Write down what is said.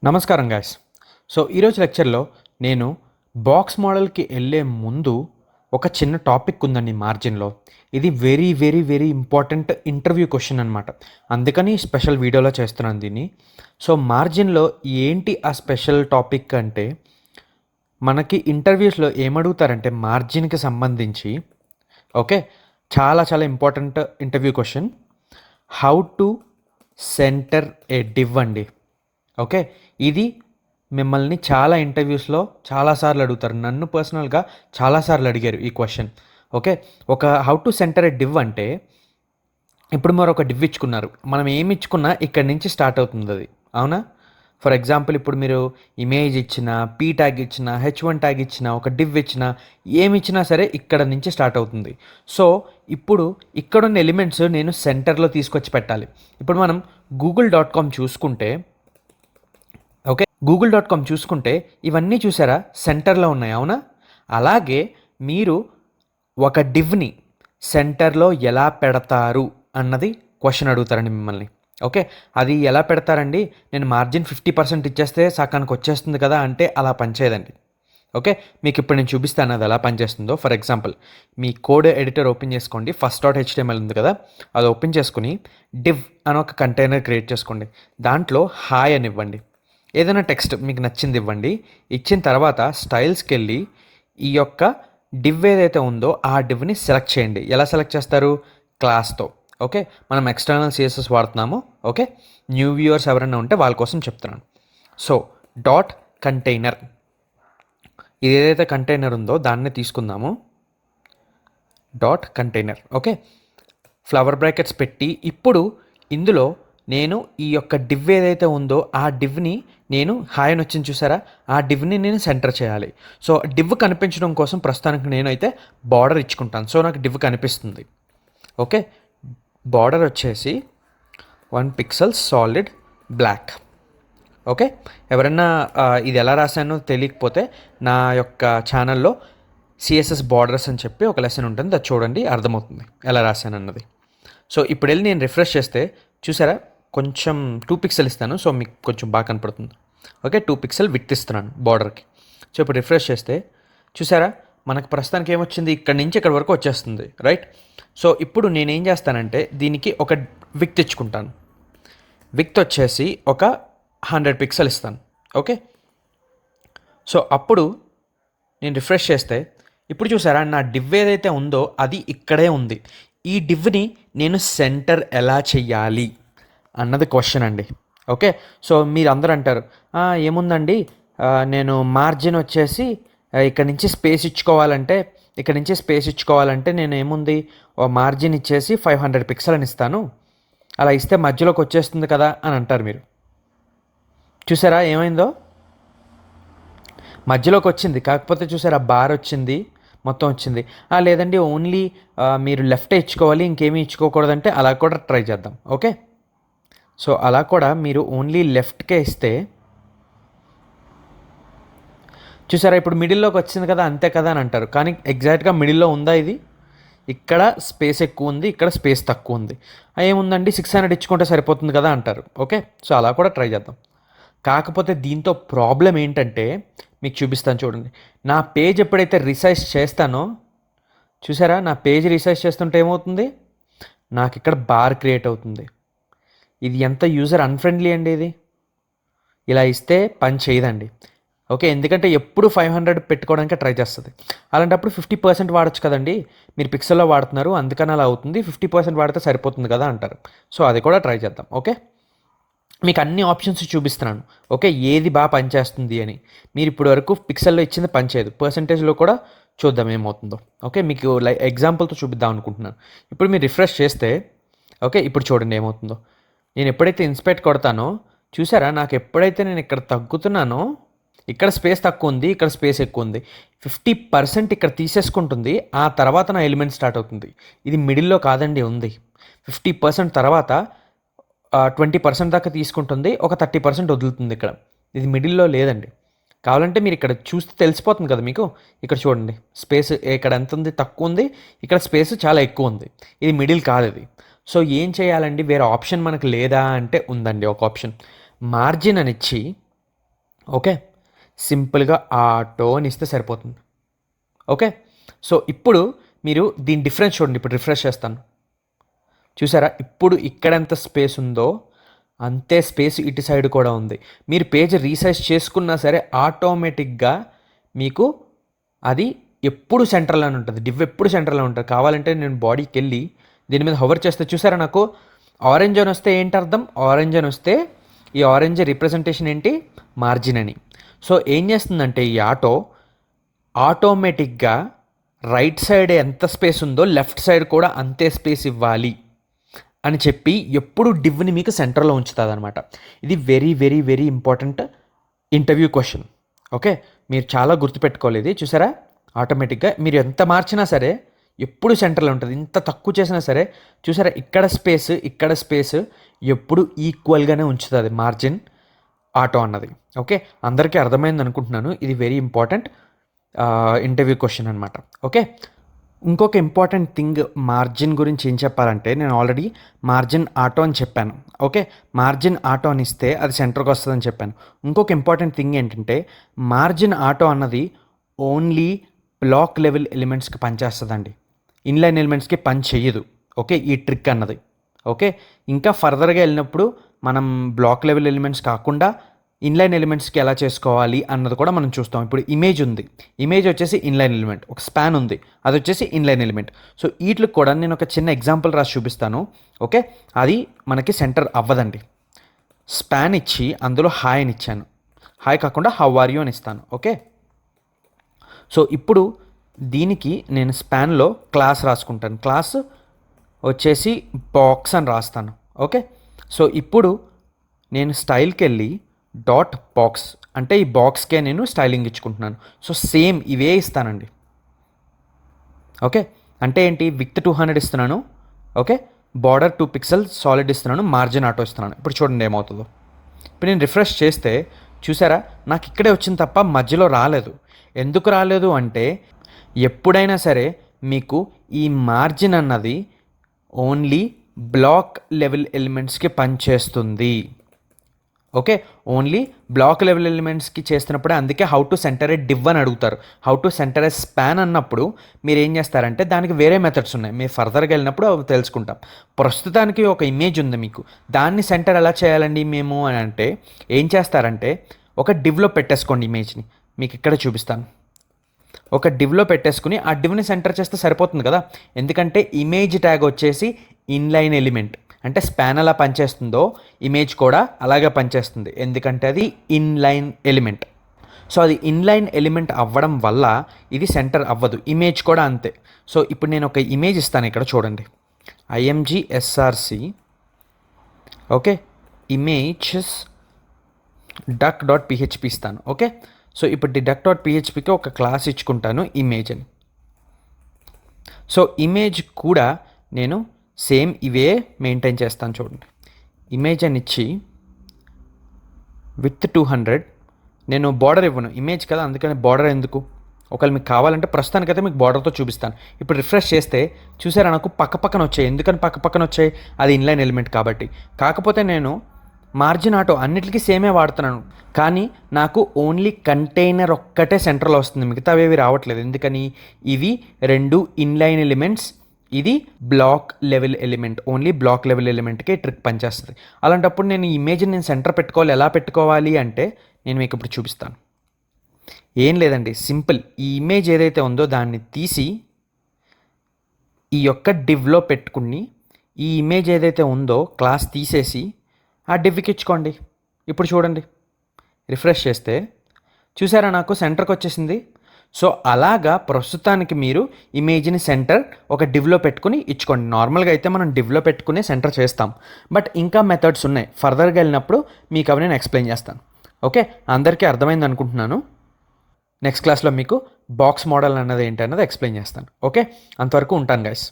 నమస్కారం గాయ్స్. ఈరోజు లెక్చర్లో నేను బాక్స్ మోడల్కి వెళ్ళే ముందు ఒక చిన్న టాపిక్ ఉందండి మార్జిన్లో. ఇది very very very important interview question అనమాట. అందుకని స్పెషల్ వీడియోలో చేస్తున్నాను దీన్ని. మార్జిన్లో ఏంటి ఆ స్పెషల్ టాపిక్ అంటే, మనకి ఇంటర్వ్యూస్లో ఏమడుగుతారంటే మార్జిన్కి సంబంధించి చాలా చాలా important interview question, how to centre a div అండి. ఇది మిమ్మల్ని చాలా ఇంటర్వ్యూస్లో చాలాసార్లు అడుగుతారు. నన్ను పర్సనల్గా చాలాసార్లు అడిగారు ఈ క్వశ్చన్. ఒక how to centre a div అంటే, ఇప్పుడు మరొక డివ్ ఇచ్చుకున్నారు. మనం ఏమి ఇచ్చుకున్నా ఇక్కడి నుంచి స్టార్ట్ అవుతుంది అది, అవునా? ఫర్ ఎగ్జాంపుల్, ఇప్పుడు మీరు ఇమేజ్ ఇచ్చిన, పీ ట్యాగ్ ఇచ్చిన, H1 ట్యాగ్ ఇచ్చిన, ఒక డివ్ ఇచ్చిన, ఏమి ఇచ్చినా సరే ఇక్కడ నుంచి స్టార్ట్ అవుతుంది. ఇప్పుడు ఇక్కడున్న ఎలిమెంట్స్ నేను సెంటర్లో తీసుకొచ్చి పెట్టాలి. ఇప్పుడు మనం google.com చూసుకుంటే google.com చూసుకుంటే ఇవన్నీ చూసారా సెంటర్లో ఉన్నాయి, అవునా? అలాగే మీరు ఒక డివ్ని సెంటర్లో ఎలా పెడతారు అన్నది క్వశ్చన్ అడుగుతారండి మిమ్మల్ని. అది ఎలా పెడతారండి, నేను మార్జిన్ 50% ఇచ్చేస్తే సకానికి వచ్చేస్తుంది కదా అంటే అలా పనిచేయదండి. మీకు ఇప్పుడు నేను చూపిస్తాను అది ఎలా పనిచేస్తుందో. For example, me code editor open చేసుకోండి. first.html ఉంది కదా, అది ఓపెన్ చేసుకుని డివ్ అని ఒక కంటైనర్ క్రియేట్ చేసుకోండి. దాంట్లో హాయ్ అని ఇవ్వండి. ఏదైనా టెక్స్ట్ మీకు నచ్చింది ఇవ్వండి. ఇచ్చిన తర్వాత స్టైల్స్కి వెళ్ళి ఈ యొక్క డివ్ ఏదైతే ఉందో ఆ డివ్ని సెలెక్ట్ చేయండి. ఎలా సెలెక్ట్ చేస్తారు? క్లాస్తో. మనం ఎక్స్టర్నల్ సిఎస్ఎస్ వాడుతున్నాము. న్యూ వ్యూవర్స్ ఎవరైనా ఉంటే వాళ్ళ కోసం చెప్తున్నాను. డాట్ కంటైనర్, ఇది ఏదైతే కంటైనర్ ఉందో దాన్ని తీసుకుందాము. Dot container. ఫ్లవర్ బ్రాకెట్స్ పెట్టి ఇప్పుడు ఇందులో నేను ఈ యొక్క డివ్ ఏదైతే ఉందో ఆ డివ్ని నేను హాయ్ అని వచ్చింది చూసారా, ఆ డివ్ని నేను సెంటర్ చేయాలి. డివ్ కనిపించడం కోసం ప్రస్తుతానికి నేనైతే బార్డర్ ఇచ్చుకుంటాను. నాకు డివ్ కనిపిస్తుంది. బార్డర్ వచ్చేసి 1 పిక్సెల్ సాలిడ్ బ్లాక్. ఎవరైనా ఇది ఎలా రాశానో తెలియకపోతే నా యొక్క ఛానల్లో సిఎస్ఎస్ బార్డర్స్ అని చెప్పి ఒక లెసన్ ఉంటుంది, అది చూడండి, అర్థమవుతుంది ఎలా రాశాను అన్నది. ఇప్పుడు వెళ్ళి నేను రిఫ్రెష్ చేస్తే చూసారా, కొంచెం 2 పిక్సెల్ ఇస్తాను, మీకు కొంచెం బాగా కనపడుతుంది. 2 పిక్సెల్ విడ్త్ ఇస్తున్నాను బార్డర్కి. ఇప్పుడు రిఫ్రెష్ చేస్తే చూసారా, మనకు ప్రస్తుతానికి ఏమొచ్చింది, ఇక్కడ నుంచి ఇక్కడ వరకు వచ్చేస్తుంది, రైట్? ఇప్పుడు నేనేం చేస్తానంటే దీనికి ఒక విడ్త్ ఇచ్చుకుంటాను. విడ్త్ వచ్చేసి ఒక 100 పిక్సెల్ ఇస్తాను. అప్పుడు నేను రిఫ్రెష్ చేస్తే ఇప్పుడు చూసారా, నా డివ్ ఏదైతే ఉందో అది ఇక్కడే ఉంది. ఈ డివ్ని నేను సెంటర్ ఎలా చెయ్యాలి అన్నది క్వశ్చన్ అండి. మీరు అందరూ అంటారు, ఏముందండి, నేను మార్జిన్ వచ్చేసి ఇక్కడ నుంచి స్పేస్ ఇచ్చుకోవాలంటే నేను ఏముంది, మార్జిన్ ఇచ్చేసి 500 పిక్సెల్ అని ఇస్తాను, అలా ఇస్తే మధ్యలోకి వచ్చేస్తుంది కదా అని అంటారు మీరు. చూసారా ఏమైందో, మధ్యలోకి వచ్చింది, కాకపోతే చూసారా బార్ వచ్చింది, మొత్తం వచ్చింది. లేదండి ఓన్లీ మీరు లెఫ్టే ఇచ్చుకోవాలి, ఇంకేమీ ఇచ్చుకోకూడదంటే అలా కూడా ట్రై చేద్దాం. అలా కూడా మీరు ఓన్లీ లెఫ్ట్కే ఇస్తే చూసారా, ఇప్పుడు మిడిల్లోకి వచ్చింది కదా అంతే కదా అని అంటారు, కానీ ఎగ్జాక్ట్గా మిడిల్లో ఉందా ఇది? ఇక్కడ స్పేస్ ఎక్కువ ఉంది, ఇక్కడ స్పేస్ తక్కువ ఉంది. ఏముందండి 600 ఇచ్చుకుంటే సరిపోతుంది కదా అంటారు. అలా కూడా ట్రై చేద్దాం. కాకపోతే దీంతో ప్రాబ్లం ఏంటంటే మీకు చూపిస్తాను చూడండి. నా పేజ్ ఎప్పుడైతే రిసైజ్ చేస్తానో చూసారా, నా పేజ్ రిసైజ్ చేస్తుంటే ఏమవుతుంది, నాకు ఇక్కడ బార్ క్రియేట్ అవుతుంది. ఇది ఎంత యూజర్ అన్ఫ్రెండ్లీ అండి. ఇది ఇలా ఇస్తే పని చేయదండి. ఎందుకంటే ఎప్పుడు 500 పెట్టుకోవడానికి ట్రై చేస్తుంది. అలాంటప్పుడు 50% వాడచ్చు కదండి, మీరు పిక్సెల్లో వాడుతున్నారు అందుకని అలా అవుతుంది, 50% వాడితే సరిపోతుంది కదా అంటారు. అది కూడా ట్రై చేద్దాం. మీకు అన్ని ఆప్షన్స్ చూపిస్తున్నాను. ఏది బాగా పనిచేస్తుంది అని. మీరు ఇప్పుడు వరకు పిక్సెల్లో ఇచ్చింది పనిచేయదు, పర్సంటేజ్లో కూడా చూద్దాం ఏమవుతుందో. మీకు ఎగ్జాంపుల్తో చూపిద్దాం అనుకుంటున్నాను. ఇప్పుడు మీరు రిఫ్రెష్ చేస్తే ఇప్పుడు చూడండి ఏమవుతుందో. నేను ఎప్పుడైతే ఇన్స్పెక్ట్ కొడతానో చూసారా, నాకు ఎప్పుడైతే నేను ఇక్కడ తగ్గుతున్నానో ఇక్కడ స్పేస్ తక్కువ ఉంది, ఇక్కడ స్పేస్ ఎక్కువ ఉంది, 50% ఇక్కడ తీసేసుకుంటుంది. ఆ తర్వాత నా ఎలిమెంట్ స్టార్ట్ అవుతుంది. ఇది మిడిల్లో కాదండి ఉంది. 50% తర్వాత 20% దాకా తీసుకుంటుంది, ఒక 30% వదులుతుంది ఇక్కడ. ఇది మిడిల్లో లేదండి. కావాలంటే మీరు ఇక్కడ చూస్తే తెలిసిపోతుంది కదా మీకు. ఇక్కడ చూడండి, స్పేస్ ఇక్కడ ఎంత ఉంది, తక్కువ ఉంది, ఇక్కడ స్పేస్ చాలా ఎక్కువ ఉంది. ఇది మిడిల్ కాదు ఇది. ఏం చేయాలండి, వేరే ఆప్షన్ మనకు లేదా అంటే ఉందండి ఒక ఆప్షన్. మార్జిన్ అని ఇచ్చి ఓకే, సింపుల్గా ఆటో అని ఇస్తే సరిపోతుంది. ఓకే, సో ఇప్పుడు మీరు దీని డిఫరెన్స్ చూడండి. ఇప్పుడు రిఫ్రెష్ చేస్తాను, చూసారా? ఇప్పుడు ఇక్కడ ఎంత స్పేస్ ఉందో అంతే స్పేస్ ఇటు సైడ్ కూడా ఉంది. మీరు పేజ్ రీసైజ్ చేసుకున్నా సరే ఆటోమేటిక్గా మీకు అది ఎప్పుడు సెంటర్లోనే ఉంటుంది. డివ్ ఎప్పుడు సెంటర్లో ఉంటుంది. కావాలంటే నేను బాడీకి వెళ్ళి దీని మీద హోవర్ చేస్తే చూసారా, నాకు ఆరెంజ్ అని వస్తే ఏంటి అర్థం? ఆరెంజ్ అని వస్తే ఈ ఆరెంజ్ రిప్రజెంటేషన్ ఏంటి? మార్జిన్ అని. సో ఏం చేస్తుందంటే ఈ ఆటోమేటిక్గా రైట్ సైడ్ ఎంత స్పేస్ ఉందో లెఫ్ట్ సైడ్ కూడా అంతే స్పేస్ ఇవ్వాలి అని చెప్పి ఎప్పుడు డివ్ని మీకు సెంటర్లో ఉంచుతుంది అనమాట. ఇది very very very important interview question. Okay, మీరు చాలా గుర్తుపెట్టుకోలేదు. చూసారా, ఆటోమేటిక్గా మీరు ఎంత మార్చినా సరే ఎప్పుడు సెంటర్లో ఉంటుంది. ఇంత తక్కువ చేసినా సరే చూసారా, ఇక్కడ స్పేస్ ఎప్పుడు ఈక్వల్గానే ఉంచుతుంది మార్జిన్ ఆటో అన్నది. ఓకే, అందరికీ అర్థమైంది అనుకుంటున్నాను. ఇది వెరీ ఇంపార్టెంట్ ఇంటర్వ్యూ క్వశ్చన్ అనమాట. ఓకే, ఇంకొక ఇంపార్టెంట్ థింగ్ మార్జిన్ గురించి ఏం చెప్పాలంటే, నేను ఆల్రెడీ మార్జిన్ ఆటో అని చెప్పాను. ఓకే, మార్జిన్ ఆటో అని ఇస్తే అది సెంటర్కి వస్తుందని చెప్పాను. ఇంకొక ఇంపార్టెంట్ థింగ్ ఏంటంటే మార్జిన్ ఆటో అన్నది ఓన్లీ బ్లాక్ లెవెల్ ఎలిమెంట్స్కి పనిచేస్తుందండి, ఇన్లైన్ ఎలిమెంట్స్కి పని చెయ్యదు. ఓకే, ఈ ట్రిక్ అన్నది. ఓకే, ఇంకా ఫర్దర్గా వెళ్ళినప్పుడు మనం బ్లాక్ లెవెల్ ఎలిమెంట్స్ కాకుండా ఇన్లైన్ ఎలిమెంట్స్కి ఎలా చేసుకోవాలి అన్నది కూడా మనం చూస్తాం. ఇప్పుడు ఇమేజ్ ఉంది, ఇమేజ్ వచ్చేసి ఇన్లైన్ ఎలిమెంట్. ఒక స్పాన్ ఉంది, అది వచ్చేసి ఇన్లైన్ ఎలిమెంట్. సో వీటికి కూడా నేను ఒక చిన్న ఎగ్జాంపుల్ రాసి చూపిస్తాను. ఓకే, అది మనకి సెంటర్ అవ్వదండి. స్పాన్ ఇచ్చి అందులో హాయ్ అని ఇచ్చాను, హాయ్ కాకుండా హౌ ఆర్ యూ అని ఇస్తాను. ఓకే, సో ఇప్పుడు దీనికి నేను స్పాన్లో క్లాస్ రాసుకుంటాను. క్లాస్ వచ్చేసి బాక్స్ అని రాస్తాను. ఓకే, సో ఇప్పుడు నేను స్టైల్కి వెళ్ళి డాట్ బాక్స్ అంటే ఈ బాక్స్కే నేను స్టైలింగ్ ఇచ్చుకుంటున్నాను. సో సేమ్ ఇవే ఇస్తానండి. ఓకే, అంటే ఏంటి? విత్ 200 ఇస్తున్నాను. ఓకే, బార్డర్ 2 పిక్సెల్ సాలిడ్ ఇస్తున్నాను, మార్జిన్ ఆటో ఇస్తున్నాను. ఇప్పుడు చూడండి ఏమవుతుందో. ఇప్పుడు నేను రిఫ్రెష్ చేస్తే చూసారా, నాకు ఇక్కడే వచ్చింది తప్ప మధ్యలో రాలేదు. ఎందుకు రాలేదు అంటే ఎప్పుడైనా సరే మీకు ఈ మార్జిన్ అన్నది ఓన్లీ బ్లాక్ లెవెల్ ఎలిమెంట్స్కి పనిచేస్తుంది. ఓకే, ఓన్లీ బ్లాక్ లెవెల్ ఎలిమెంట్స్కి చేస్తున్నప్పుడే. అందుకే how to centre a div అని అడుగుతారు. How to centre a span అన్నప్పుడు మీరు ఏం చేస్తారంటే దానికి వేరే మెథడ్స్ ఉన్నాయి, మీరు ఫర్దర్గా వెళ్ళినప్పుడు అవి తెలుసుకుంటాం. ప్రస్తుతానికి ఒక ఇమేజ్ ఉంది మీకు, దాన్ని సెంటర్ ఎలా చేయాలండి మేము అని అంటే ఏం చేస్తారంటే ఒక డివ్లో పెట్టేసుకోండి ఇమేజ్ని. మీకు ఇక్కడ చూపిస్తాను. ఒక డివ్లో పెట్టేసుకుని ఆ డివ్ని సెంటర్ చేస్తే సరిపోతుంది కదా. ఎందుకంటే ఇమేజ్ ట్యాగ్ వచ్చేసి ఇన్లైన్ ఎలిమెంట్, అంటే స్పాన్ ఎలా పనిచేస్తుందో ఇమేజ్ కూడా అలాగే పనిచేస్తుంది, ఎందుకంటే అది ఇన్లైన్ ఎలిమెంట్. సో అది ఇన్లైన్ ఎలిమెంట్ అవ్వడం వల్ల ఇది సెంటర్ అవ్వదు. ఇమేజ్ కూడా అంతే. సో ఇప్పుడు నేను ఒక ఇమేజ్ ఇస్తాను, ఇక్కడ చూడండి. imgsrc ఓకే, ఇమేజెస్ duck.php ఇస్తాను. ఓకే, సో ఇప్పుడు duck.phpకి ఒక క్లాస్ ఇచ్చుకుంటాను ఇమేజ్ అని. సో ఇమేజ్ కూడా నేను సేమ్ ఇవే మెయింటైన్ చేస్తాను. చూడండి, ఇమేజ్ అని ఇచ్చి విత్ 200 నేను బార్డర్ ఇవ్వను, ఇమేజ్ కదా, అందుకని బార్డర్ ఎందుకు. ఒకవేళ మీకు కావాలంటే ప్రస్తుతానికైతే మీకు బార్డర్తో చూపిస్తాను. ఇప్పుడు రిఫ్రెష్ చేస్తే చూసారా, నాకు పక్కన వచ్చాయి. ఎందుకని పక్కన వచ్చాయి? అది ఇన్లైన్ ఎలిమెంట్ కాబట్టి. కాకపోతే నేను మార్జిన్ ఆటో అన్నిటికీ సేమే వాడుతున్నాను, కానీ నాకు ఓన్లీ కంటైనర్ ఒక్కటే సెంటర్లో వస్తుంది, మిగతా అవేవి రావట్లేదు. ఎందుకని? ఇవి రెండు ఇన్లైన్ ఎలిమెంట్స్, ఇది block level element. Only block level ఎలిమెంట్కే ట్రిక్ పనిచేస్తుంది. అలాంటప్పుడు నేను ఈ ఇమేజ్ని నేను సెంటర్ పెట్టుకోవాలి. ఎలా పెట్టుకోవాలి అంటే నేను మీకు ఇప్పుడు చూపిస్తాను. ఏం లేదండి, సింపుల్. ఈ ఇమేజ్ ఏదైతే ఉందో దాన్ని తీసి ఈ యొక్క డివ్లో పెట్టుకుని, ఈ ఇమేజ్ ఏదైతే ఉందో క్లాస్ తీసేసి ఆ డివ్కి ఇచ్చుకోండి. ఇప్పుడు చూడండి, రిఫ్రెష్ చేస్తే చూసారా, నాకు సెంటర్కి వచ్చేసింది. సో అలాగా ప్రస్తుతానికి మీరు ఇమేజ్ని సెంటర్ ఒక డివ్లో పెట్టుకుని ఇచ్చుకోండి. నార్మల్గా అయితే మనం డివ్లో పెట్టుకుని సెంటర్ చేస్తాం, బట్ ఇంకా మెథడ్స్ ఉన్నాయి. ఫర్దర్గా వెళ్ళినప్పుడు మీకు అవి నేను ఎక్స్ప్లెయిన్ చేస్తాను. ఓకే, అందరికీ అర్థమైంది అనుకుంటున్నాను. నెక్స్ట్ క్లాస్లో మీకు బాక్స్ మోడల్ అన్నది ఏంటి అన్నది ఎక్స్ప్లెయిన్ చేస్తాను. ఓకే, అంతవరకు ఉంటాను గైస్.